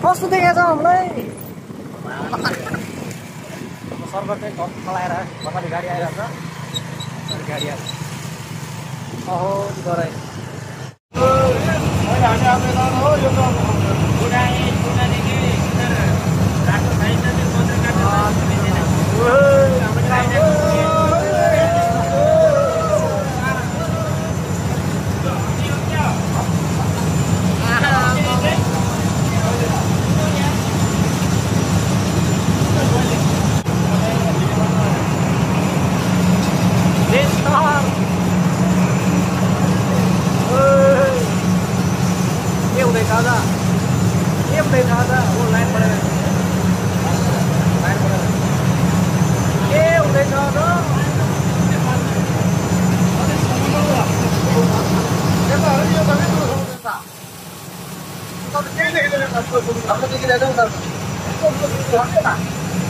कस्तो देखाएको छ हामीलाई सर्भर चाहिँ टप चलाएर बसाली गाडी आइरहेको छ गाडी आएको अहो गरे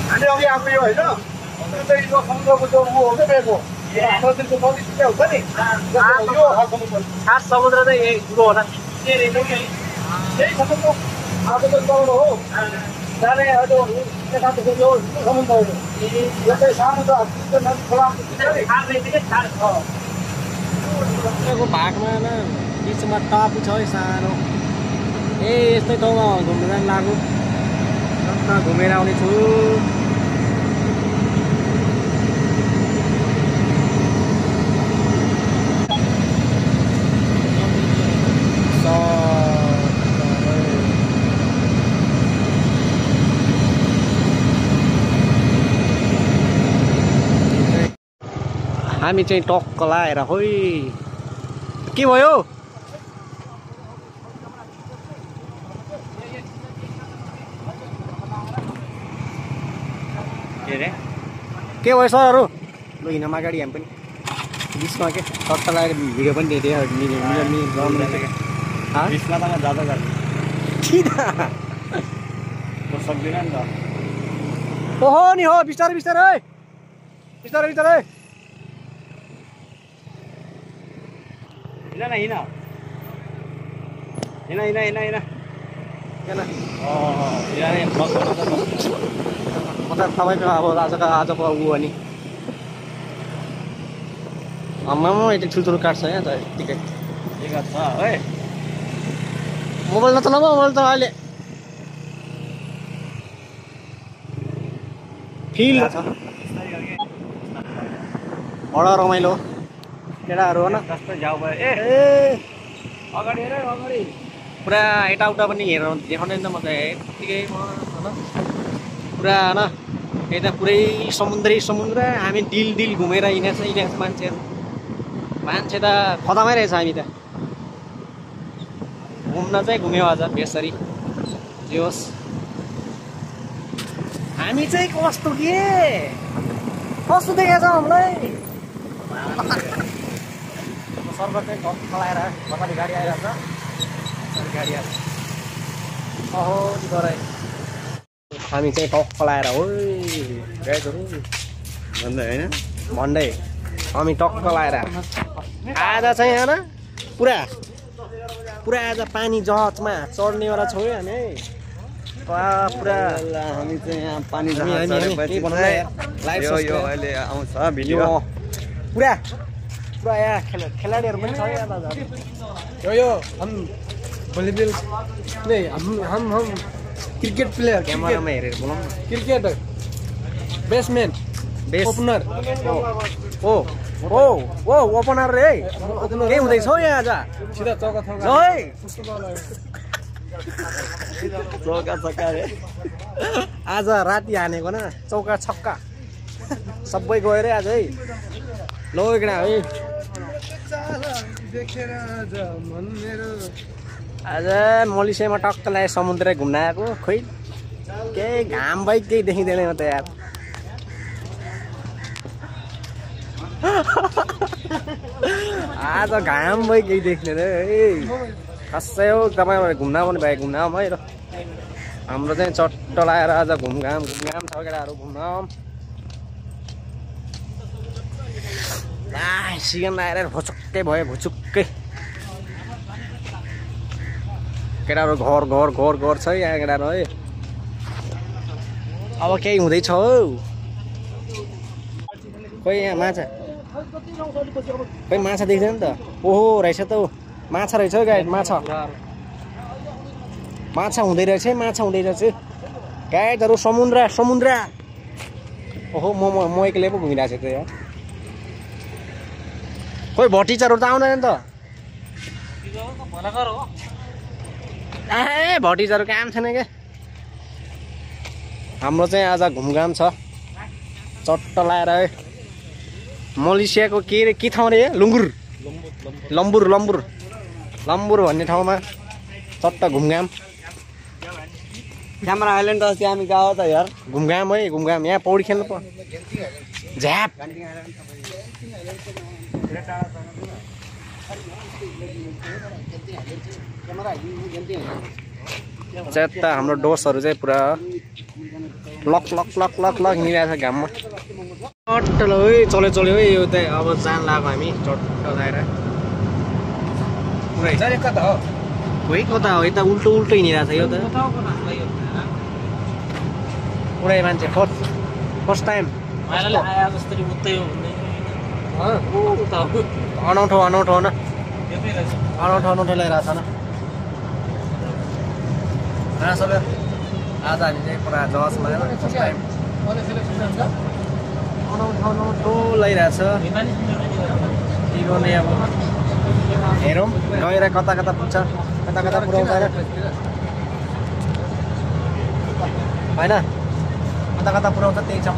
अनि अघि आएको यो होइन चाहिँ यो समुद्रको जो ऊ हो क्या बेको नदीको नजिकै हुन्छ नि यो खास समुद्र चाहिँ यही ठुलो होला यही समुद्र आजको तल हो जाने यो समुद्र हो यो चाहिँ सानो छ भागमा बिचमा टापु छ है सानो ए यस्तै ठाउँमा घुम्न जानु लाग्नु घुमेर आउने छु हामी चाहिँ टक्क लाएर खोइ के भयो के भयो सरहरू लु हिँडमा गाडी हामी पनि बिचमा के टक्क लगाएर भिडियो पनि दिइदियो सक्दैन नि त ओहो नि हो बिस्तारै बिस्तारै बिस्तारै बिस्तारै हिँड न हिँड हिँड हिँड हिँड हिँड म त तपाईँको अब आजको ऊ हो नि आम्मामा यति ठुल्ठुलो काट्छ यहाँ त यत्तिकै के गर्छ है मोबाइल नचलाऊ मोबाइल त अहिले फिल छ बडा रमाइलो केटाहरू हो न जस्तो जाऊ भयो ए अगाडि हेर अगाडि पुरा यताउता पनि हेरेर देखाउने नि त म त यत्तिकै होइन पुरा होइन यता पुरै समुद्र हामी दिल घुमेर हिँडेको छ मान्छेहरू मान्छे त खतमै रहेछ हामी त घुम्न चाहिँ घुम्यो आज बेसरी जे होस् हामी चाहिँ कस्तो देखाएको छ हामीलाई सर्भर चाहिँ टप चलाएर बसाली गाडी आइरहेको छ गाडी आएको अहो गरे हामी चाहिँ टक्क लाएर हो गाइजहरू भन्दै होइन भन्दै हामी टक्क लाएर आज चाहिँ होइन पुरा आज पानी जहाजमा चढ्नेवाला छौँ है हामी पुरा हामी चाहिँ यहाँ पानी अहिले आउँछ भिडियो पुरा यहाँ खेलाडीहरू पनि छ यो हम भलिबल नहीं हम क्रिकेट प्लेयर क्यामेरामा हेरेर बोलाउँ न क्रिकेटर बेसमैन ओपनर ओ ओपनर रे के हुँदैछ हौ यहाँ आज सीधा चौका थौका है चौका छक्का रे आज राति हानेको न चौका छक्का सबै गयो रे आज है लो एकडा है आज मलेसियामा टक्क लाग्यो समुद्र घुम्न आएको खोइ केही घाम बाहेक केही देखिँदैन म त यार आज घाम बाहेक केही देख्दैन है खासै हो तपाईँ घुम्न पनि भयो घुम्न आऊँ है र हाम्रो चाहिँ चट्ट लगाएर आज घुमघाम छ केटाहरू घुम्न सिगन लगाएर भुचुक्कै भयो भुचुक्कै केटाहरू घर घर घर घर छ यहाँ केटाहरू है अब केही हुँदैछ हौ खोइ यहाँ माछा खोइ माछा देख्दैन नि त ओहो रहेछ त माछा रहेछ हौ गाइड माछा माछा हुँदै रहेछ माछा हुँदै रहेछ गाइडहरू समुद्र समुद्र ओहो म एक्लै पो घुमिरहेको छु त यहाँ खोइ भटिचहरू त आउँदैन त ए भटिचहरू काम छैन क्या हाम्रो चाहिँ आज घुमघाम छ चट्ट लाएर है मलेसियाको के ठाउँ रे लुङ्गुर लम्बुर लम्बुर लम्बुर भन्ने ठाउँमा चट्ट घुमघाम क्यामेरा आइल्यान्ड अस्ति हामी गयो त यार घुमघाम है घुमघाम यहाँ पौडी खेल्नु पर्छ झ्याप च्यात्ता हाम्रो डोसहरू चाहिँ पुरा lock lock lock lock lock हिँडिरहेको छ घाममा चट्ट ल है चल्यो चल्यो है यो चाहिँ अब जान लाग्यो हामी चट्ट जाएर पुरै कता हो खोइ कता हो यता उल्टो उल्टो हिँडिरहेको छ यो त पुरै मान्छे फर्स्ट टाइम अनौठो अनौठो न अनौठो अनौठो ल्याइरहेको छ न सबै आज हामी चाहिँ पुरा जसमा फर्स्ट टाइम अनौठो अनौठो ल्याइरहेछ के गर्ने अब हेरौँ गएर कता कता पुग्छ कता कता पुऱ्याउँछ होइन कता कता पुऱ्याउँछ त्यही छ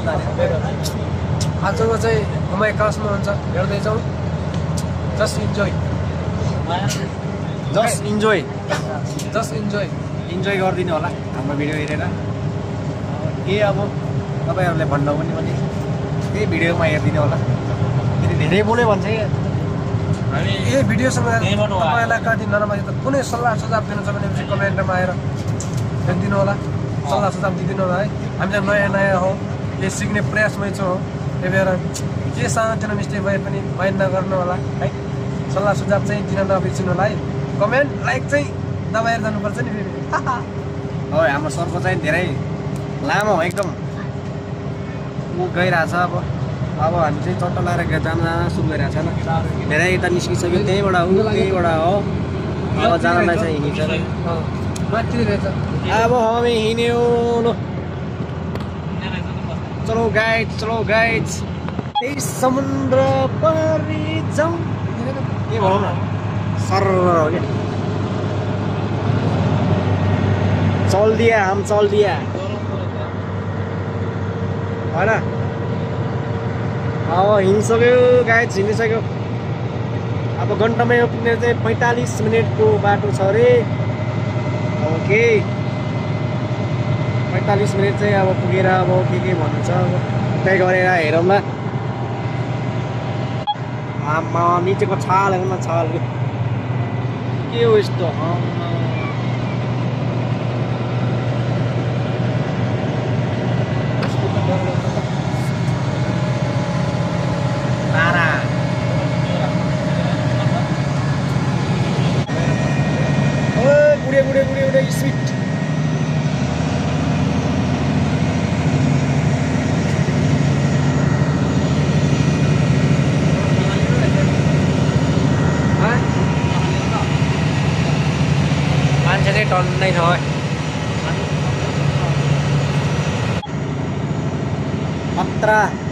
आजको चाहिँ घुमाइ कासमा हुन्छ हेर्दैछौँ just enjoy just enjoy enjoy गरिदिनु होला हाम्रो भिडियो हेरेर के अब तपाईँहरूले भन्नु पनि त्यही भिडियोमा हेरिदिनु होला फेरि धेरै बोल्यो भन्छ हामी यही भिडियोसँग तपाईँलाई कति नराम्रो त कुनै सल्लाह सुझाव दिनु छ भने चाहिँ कमेन्टमा आएर लेखिदिनु होला सल्लाह सुझाव दिइदिनु होला है हामी चाहिँ नयाँ नयाँ हौ यो सिक्ने प्रयासमै छौँ त्यही भएर के सानोतिनो मिस्टेक भए पनि माइन्ड नगर्नु होला है सल्लाह सुझाव चाहिँ दिन नबिर्सिनु होला है कमेन्ट लाइक चाहिँ दबाएर जानुपर्छ नि फेरि हो हाम्रो सरको चाहिँ धेरै लामो एकदम ऊ गइरहेछ अब हामी चाहिँ चट्ट लगाएर जान सुरु गरिरहेको छ धेरै यता निस्किसक्यो त्यहीबाट ऊ त्यहीबाट हो अब जानलाई चाहिँ हिँड्छ अब हामी हिँड्यो लो चलो गाइड त्यही समुद्र परि जाउँ के भनौँ न सर हो क्या चल दिया होइन अब हिँडिसक्यो गाइड हिँडिसक्यो अब घन्टामै पुग्ने चाहिँ 45 मिनटको बाटो छ अरे ओके 45 मिनट चाहिँ अब पुगेर अब के भन्नुहुन्छ अब त्यही गरेर हेरौँला आमा निचेको छाल हेर्नु न छाल के हो यस्तो गुडे स्वीट मान्छे चाहिँ टन्नै छ खतरा